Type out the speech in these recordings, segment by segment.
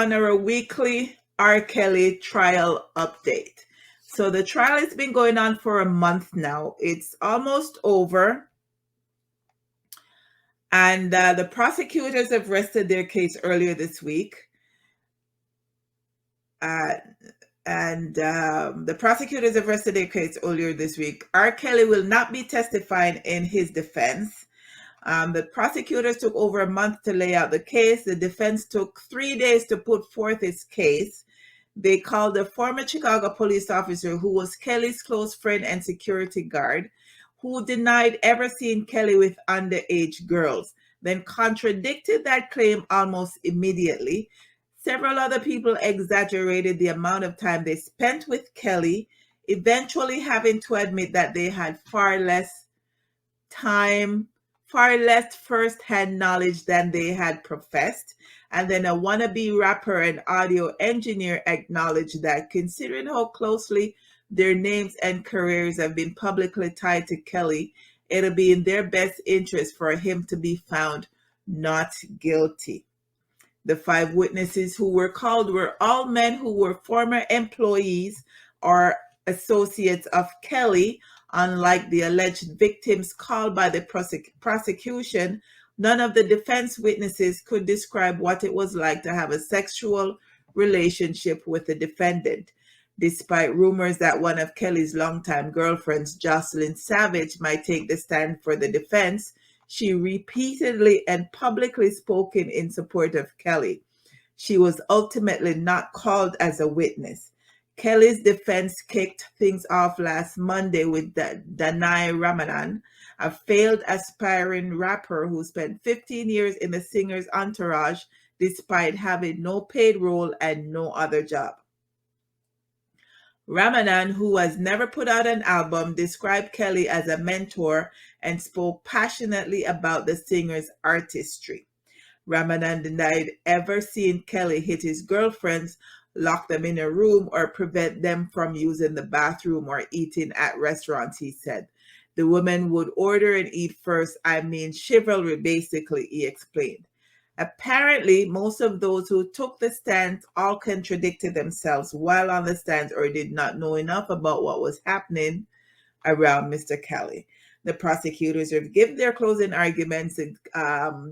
on our weekly R. Kelly trial update. So the trial has been going on for a month now. It's almost over. And the prosecutors have rested their case earlier this week. The prosecutors have rested their case earlier this week. R. Kelly will not be testifying in his defense. The prosecutors took over a month to lay out the case. The defense took 3 days to put forth its case. They called a former Chicago police officer who was Kelly's close friend and security guard, who denied ever seeing Kelly with underage girls, then contradicted that claim almost immediately. Several other people exaggerated the amount of time they spent with Kelly, eventually having to admit that they had far less first-hand knowledge than they had professed. And then a wannabe rapper and audio engineer acknowledged that considering how closely their names and careers have been publicly tied to Kelly, it'll be in their best interest for him to be found not guilty. The 5 witnesses who were called were all men who were former employees or associates of Kelly. Unlike the alleged victims called by the prosecution, none of the defense witnesses could describe what it was like to have a sexual relationship with the defendant. Despite rumors that one of Kelly's longtime girlfriends, Jocelyn Savage, might take the stand for the defense, she repeatedly and publicly spoken in support of Kelly. She was ultimately not called as a witness. Kelly's defense kicked things off last Monday with Danai Ramadan, a failed aspiring rapper who spent 15 years in the singer's entourage despite having no paid role and no other job. Ramadan, who has never put out an album, described Kelly as a mentor and spoke passionately about the singer's artistry. Ramadan denied ever seeing Kelly hit his girlfriends, lock them in a room, or prevent them from using the bathroom or eating at restaurants, he said. The women would order and eat first. I mean, chivalry, basically, he explained. Apparently, most of those who took the stand all contradicted themselves while on the stand or did not know enough about what was happening around Mr. Kelly. The prosecutors have given their closing arguments.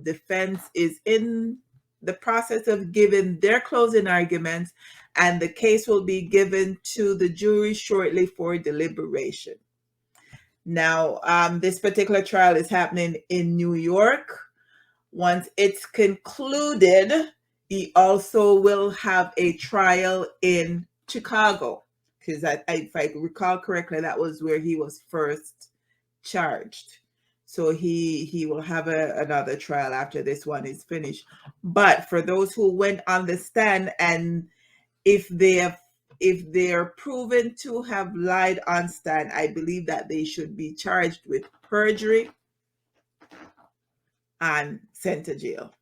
Defense is in the process of giving their closing arguments, and the case will be given to the jury shortly for deliberation. Now, this particular trial is happening in New York. Once it's concluded, he also will have a trial in Chicago, because if I recall correctly, that was where he was first charged. So he will have another trial after this one is finished. But for those who went on the stand, and if they're proven to have lied on stand, I believe that they should be charged with perjury and sent to jail.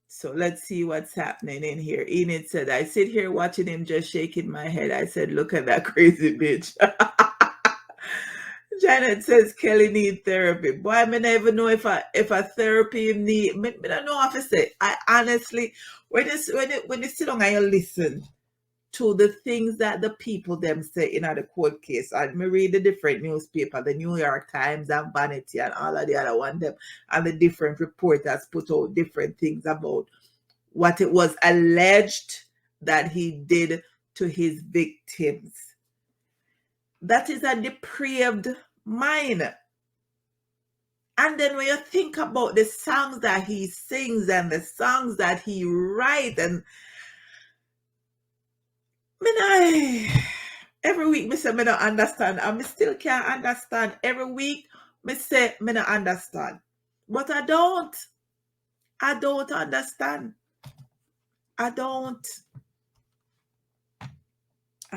So let's see what's happening in here. Enid said, I sit here watching him just shaking my head. I said, look at that crazy bitch. Janet says Kelly need therapy. Boy, I may never know if a therapy need. I don't know what to say. I honestly, when you sit down and you listen to the things that the people them say in the court case, and me read the different newspaper, the New York Times and Vanity and all of the other one them, and the different reporters put out different things about what it was alleged that he did to his victims. That is a depraved mind. And then when you think about the songs that he sings and the songs that he writes, and every week me say me don't understand, and me still can't understand. Every week me say me don't understand, but I don't understand. I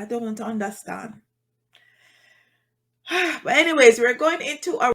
don't understand. But anyways, we're going into our